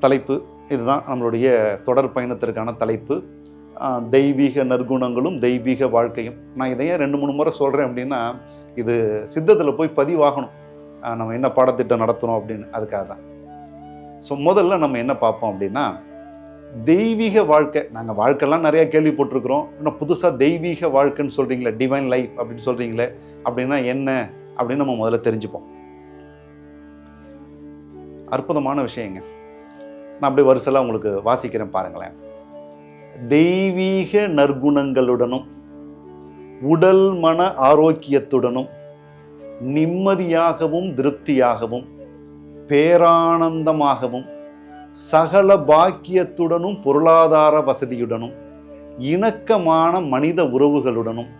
தலைப்பு இதுதான் நம்மளுடைய தொடர் பயணத்திற்கான தலைப்பு. தெய்வீக நற்குணங்களும் தெய்வீக வாழ்க்கையும். நான் இதையே 2-3 முறை சொல்கிறேன் அப்படின்னா, இது சித்தத்தில் போய் பதிவாகணும், நம்ம என்ன பாடத்திட்டம் நடத்துகிறோம் அப்படின்னு. அதுக்காக தான். ஸோ முதல்ல நம்ம என்ன பார்ப்போம் அப்படின்னா, தெய்வீக வாழ்க்கை. நாங்கள் வாழ்க்கைலாம் நிறையா கேள்விப்பட்டிருக்கிறோம். இன்னும் புதுசாக தெய்வீக வாழ்க்கைன்னு சொல்கிறீங்களே, டிவைன் லைஃப் அப்படின்னு சொல்கிறீங்களே, அப்படின்னா என்ன அப்படின்னு நம்ம முதல்ல தெரிஞ்சுப்போம். அற்புதமான விஷயங்க. நான் அப்படியே வரிசையாக உங்களுக்கு வாசிக்கிறேன் பாருங்களேன். தெய்வீக நற்குணங்களுடனும் உடல் மன ஆரோக்கியத்துடனும் நிம்மதியாகவும் திருப்தியாகவும் பேரானந்தமாகவும் சகல பாக்கியத்துடனும் பொருளாதார வசதியுடனும் இணக்கமான மனித உறவுகளுடனும்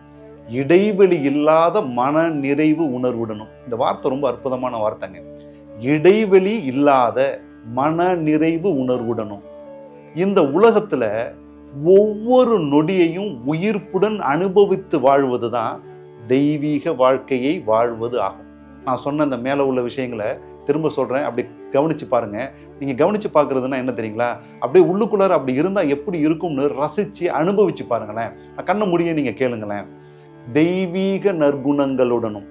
இடைவெளி இல்லாத மன நிறைவு உணர்வுடனும். இந்த வார்த்தை ரொம்ப அற்புதமான வார்த்தைங்க. இடைவெளி இல்லாத மன நிறைவு உணர்வுடனும் இந்த உலகத்துல ஒவ்வொரு நொடியையும் உயிர்ப்புடன் அனுபவித்து வாழ்வது தான் தெய்வீக வாழ்க்கையை வாழ்வது ஆகும். நான் சொன்ன இந்த மேலே உள்ள விஷயங்களை திரும்ப சொல்றேன், அப்படி கவனிச்சு பாருங்க. நீங்க கவனிச்சு பார்க்கறதுன்னா என்ன தெரியுங்களா, அப்படியே உள்ளுக்குள்ளார அப்படி இருந்தா எப்படி இருக்கும்னு ரசிச்சு அனுபவிச்சு பாருங்களேன். கண்ணை முடிய நீங்க கேளுங்களேன். தெய்வீக நற்குணங்களுடனும்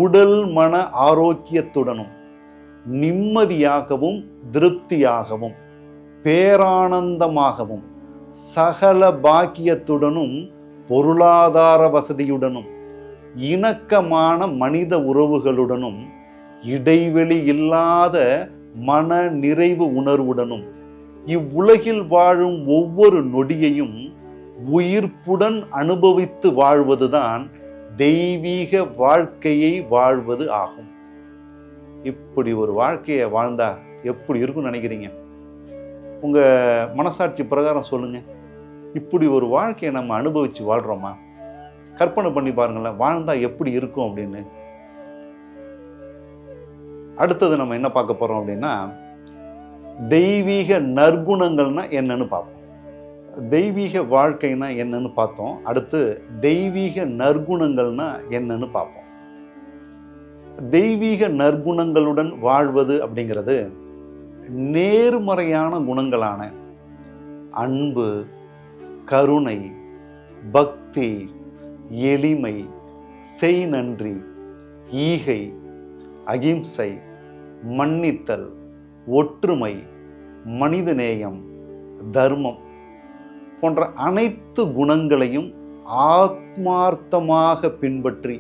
உடல் மன ஆரோக்கியத்துடனும் நிம்மதியாகவும் திருப்தியாகவும் பேரானந்தமாகவும் சகல பாக்கியத்துடனும் பொருளாதார வசதியுடனும் இணக்கமான மனித உறவுகளுடனும் இடைவெளி இல்லாத மன நிறைவு உணர்வுடனும் இவ்வுலகில் வாழும் ஒவ்வொரு நொடியையும் உயிர்ப்புடன் அனுபவித்து வாழ்வதுதான் தெய்வீக வாழ்க்கையை வாழ்வது ஆகும். இப்படி ஒரு வாழ்க்கையை வாழ்ந்தா எப்படி இருக்கும்னு நினைக்கிறீங்க? உங்க மனசாட்சி பிரகாரம் சொல்லுங்க. இப்படி ஒரு வாழ்க்கையை நம்ம அனுபவிச்சு வாழ்றோமா? கற்பனை பண்ணி பாருங்களேன், வாழ்ந்தா எப்படி இருக்கும் அப்படின்னு. அடுத்தது நம்ம என்ன பார்க்க போறோம் அப்படின்னா, தெய்வீக நற்குணங்கள்னா என்னன்னு பார்ப்போம். தெய்வீக வாழ்க்கைனா என்னன்னு பார்த்தோம். அடுத்து தெய்வீக நற்குணங்கள்னா என்னன்னு பார்ப்போம். தெய்வீக நற்குணங்களுடன் வாழ்வது அப்படிங்கிறது நேர்மறையான குணங்களான அன்பு, கருணை, பக்தி, எளிமை, செய் நன்றி, ஈகை, அகிம்சை, மன்னித்தல், ஒற்றுமை, மனிதநேயம், தர்மம் போன்ற அனைத்து குணங்களையும் ஆத்மார்த்தமாக பின்பற்றி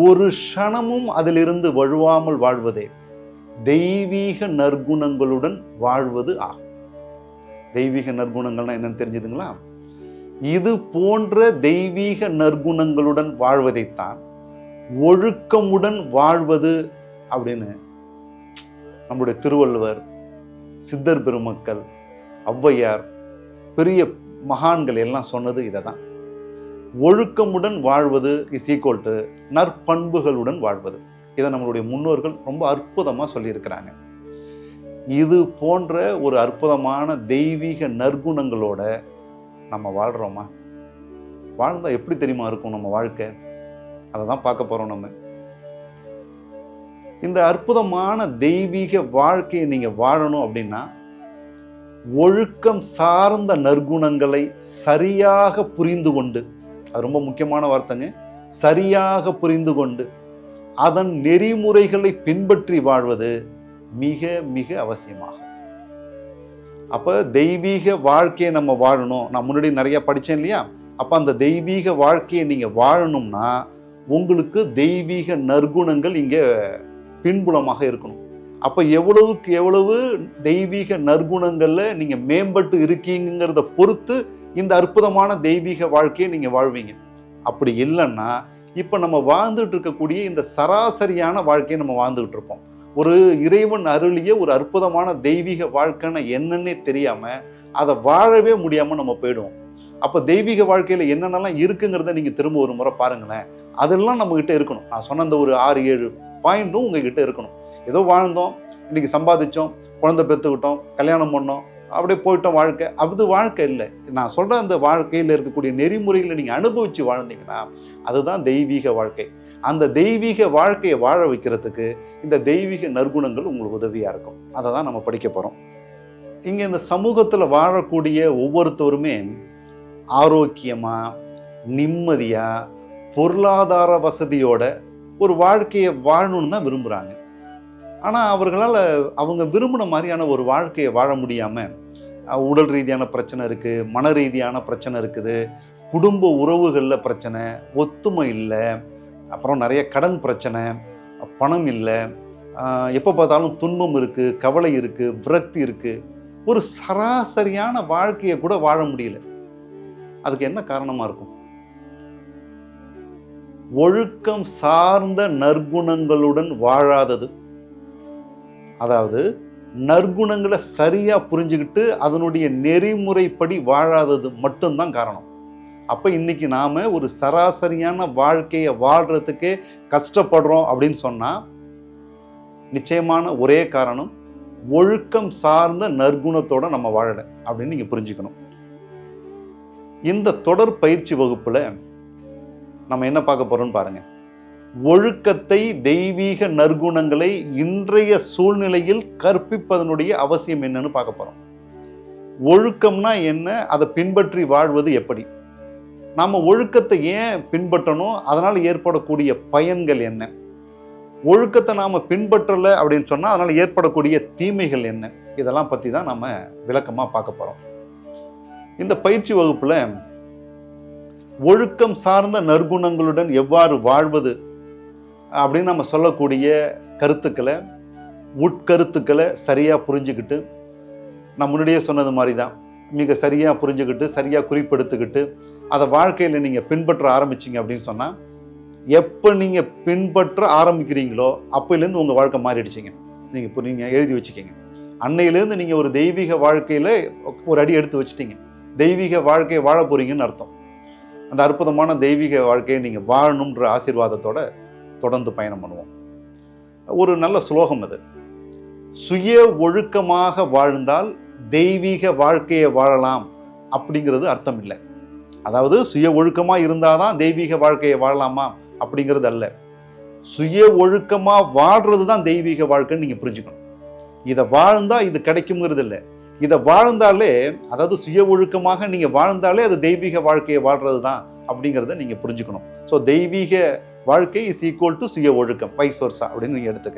ஒரு க்ஷணமும் அதிலிருந்து வழுவாமல் வாழ்வதே தெய்வீக நற்குணங்களுடன் வாழ்வது ஆகும். தெய்வீக நற்குணங்கள்னா என்னன்னு தெரிஞ்சுதுங்களா? இது போன்ற தெய்வீக நற்குணங்களுடன் வாழ்வதைத்தான் ஒழுக்கமுடன் வாழ்வது அப்படின்னு நம்முடைய திருவள்ளுவர், சித்தர் பெருமக்கள், ஔவையார், பெரிய மகான்கள் எல்லாம் சொன்னது இதை தான். ஒழுக்கமுடன் வாழ்வது இஸ் ஈக்குவல் டு நற்பண்புகளுடன் வாழ்வது. இதை நம்மளுடைய முன்னோர்கள் ரொம்ப அற்புதமா சொல்லியிருக்கிறாங்க. இது போன்ற ஒரு அற்புதமான தெய்வீக நற்குணங்களோட நம்ம வாழ்றோமா? வாழ்ந்தா எப்படி தெரியுமா இருக்கும் நம்ம வாழ்க்கை? அதை தான் பார்க்க போறோம் நம்ம. இந்த அற்புதமான தெய்வீக வாழ்க்கையை நீங்க வாழணும் அப்படின்னா, ஒழுக்கம் சார்ந்த நற்குணங்களை சரியாக புரிந்து கொண்டு, அது ரொம்ப முக்கியமான வார்த்தைங்க, சரியாக புரிந்து கொண்டு அதன் நெறிமுறைகளை பின்பற்றி வாழ்வது மிக மிக அவசியமாகும். அப்ப தெய்வீக வாழ்க்கையை நம்ம வாழணும். நான் முன்னாடி நிறைய படிச்சேன் இல்லையா? அப்ப அந்த தெய்வீக வாழ்க்கையை நீங்க வாழணும்னா உங்களுக்கு தெய்வீக நற்குணங்கள் இங்க பின்புலமாக இருக்கணும். அப்ப எவ்வளவுக்கு எவ்வளவு தெய்வீக நற்குணங்கள்ல நீங்க மேம்பட்டு இருக்கீங்கிறத பொறுத்து இந்த அற்புதமான தெய்வீக வாழ்க்கையை நீங்க வாழ்வீங்க. அப்படி இல்லைன்னா இப்ப நம்ம வாழ்ந்துட்டு இருக்கக்கூடிய இந்த சராசரியான வாழ்க்கையை நம்ம வாழ்ந்துகிட்டு இருப்போம். ஒரு இறைவன் அருளிய ஒரு அற்புதமான தெய்வீக வாழ்க்கைன்னு என்னன்னே தெரியாம அதை வாழவே முடியாம நம்ம போயிடுவோம். அப்ப தெய்வீக வாழ்க்கையில என்னென்னலாம் இருக்குங்கிறத நீங்க திரும்ப ஒரு முறை பாருங்களேன். அதெல்லாம் நம்ம கிட்ட இருக்கணும். நான் சொன்ன அந்த ஒரு 6-7 பாயிண்ட்டும் உங்ககிட்ட இருக்கணும். ஏதோ வாழ்ந்தோம், இன்னைக்கு சம்பாதிச்சோம், குழந்தை பெற்றுக்கிட்டோம், கல்யாணம் பண்ணோம், அப்படியே போயிட்டோம், வாழ்க்கை அது வாழ்க்கை இல்லை. நான் சொல்ற அந்த வாழ்க்கையில் இருக்கக்கூடிய நெறிமுறைகளை நீங்க அனுபவிச்சு வாழ்ந்தீங்கன்னா அதுதான் தெய்வீக வாழ்க்கை. அந்த தெய்வீக வாழ்க்கையை வாழ வைக்கிறதுக்கு இந்த தெய்வீக நற்குணங்கள் உங்களுக்கு உதவியா இருக்கும். அதை தான் நம்ம படிக்க போறோம். இங்கே இந்த சமூகத்தில் வாழக்கூடிய ஒவ்வொருத்தருமே ஆரோக்கியமாக, நிம்மதியாக, பொருளாதார வசதியோட ஒரு வாழ்க்கையை வாழணும்னு தான் விரும்புகிறாங்க. ஆனால் அவர்களால் அவங்க விரும்பின மாதிரியான ஒரு வாழ்க்கையை வாழ முடியாமல் உடல் ரீதியான பிரச்சனை இருக்குது, மன ரீதியான பிரச்சனை இருக்குது, குடும்ப உறவுகளில் பிரச்சனை, ஒத்துமை இல்லை, அப்புறம் நிறைய கடன் பிரச்சனை, பணம் இல்லை, எப்போ பார்த்தாலும் துன்பம் இருக்குது, கவலை இருக்குது, விரக்தி இருக்குது. ஒரு சராசரியான வாழ்க்கையை கூட வாழ முடியல. அதுக்கு என்ன காரணமாக இருக்கும்? ஒழுக்கம் சார்ந்த நற்குணங்களுடன் வாழாதது. அதாவது நற்குணங்களை சரியா புரிஞ்சுக்கிட்டு அதனுடைய நெறிமுறைப்படி வாழாதது மட்டும்தான் காரணம். அப்ப இன்னைக்கு நாம ஒரு சராசரியான வாழ்க்கையை வாழ்றதுக்கே கஷ்டப்படுறோம் அப்படின்னு சொன்னா நிச்சயமான ஒரே காரணம், ஒழுக்கம் சார்ந்த நற்குணத்தோட நம்ம வாழல அப்படின்னு நீங்க புரிஞ்சுக்கணும். இந்த தொடர் பயிற்சி வகுப்புல நம்ம என்ன பார்க்க போறோம்னு பாருங்க. ஒழுக்கத்தை, தெய்வீக நற்குணங்களை இன்றைய சூழ்நிலையில் கற்பிப்பதனுடைய அவசியம் என்னன்னு பார்க்க போறோம். ஒழுக்கம்னா என்ன, அதை பின்பற்றி வாழ்வது எப்படி, நாம ஒழுக்கத்தை ஏன் பின்பற்றணும், அதனால ஏற்படக்கூடிய பயன்கள் என்ன, ஒழுக்கத்தை நாம பின்பற்றல அப்படின்னு சொன்னா அதனால ஏற்படக்கூடிய தீமைகள் என்ன, இதெல்லாம் பத்தி தான் நம்ம விளக்கமா பார்க்க போறோம். இந்த பயிற்சி வகுப்புல ஒழுக்கம் சார்ந்த நற்குணங்களுடன் எவ்வாறு வாழ்வது அப்படின்னு நம்ம சொல்லக்கூடிய கருத்துக்களை, உட்கருத்துக்களை சரியா புரிஞ்சுக்கிட்டு, நான் முன்னாடியே சொன்னது மாதிரி தான், மிக சரியா புரிஞ்சுக்கிட்டு சரியா குறிப்பெடுத்துக்கிட்டு அதை வாழ்க்கையில் நீங்க பின்பற்ற ஆரம்பிச்சிங்க அப்படின்னு சொன்னா, எப்போ நீங்க பின்பற்ற ஆரம்பிக்கிறீங்களோ அப்போலேருந்து உங்க வாழ்க்கை மாறிடுச்சிங்க. நீங்க எழுதி வச்சுக்கிங்க. அன்னையிலேருந்து நீங்க ஒரு தெய்வீக வாழ்க்கையில ஒரு அடி எடுத்து வச்சுட்டீங்க. தெய்வீக வாழ்க்கையை வாழ போறீங்கன்னு அர்த்தம். அந்த அற்புதமான தெய்வீக வாழ்க்கையை நீங்க வாழணுன்ற ஆசீர்வாதத்தோட தொடர்ந்து பயணம் பண்ணுவோம். ஒரு நல்ல ஸ்லோகம் அது. சுய ஒழுக்கமாக வாழ்ந்தால் தெய்வீக வாழ்க்கையை வாழலாம் அப்படிங்கிறது அர்த்தம் இல்லை. அதாவது சுய ஒழுக்கமா இருந்தாதான் தெய்வீக வாழ்க்கையை வாழலாமா அப்படிங்கிறது அல்ல. சுய ஒழுக்கமா வாழ்றது தான் தெய்வீக வாழ்க்கைன்னு நீங்க புரிஞ்சுக்கணும். இதை வாழ்ந்தா இது கிடைக்குங்கிறது இல்லை. இதை வாழ்ந்தாலே, அதாவது சுய ஒழுக்கமாக நீங்க வாழ்ந்தாலே அது தெய்வீக வாழ்க்கையை வாழ்றது தான் அப்படிங்கிறத நீங்க புரிஞ்சுக்கணும். ஸோ தெய்வீக வாழ்க்கை இஸ் ஈக்குவல் டு சுய ஒழுக்கம், வைஸ் வர்சா அப்படின்னு நீங்க எடுத்துக்க.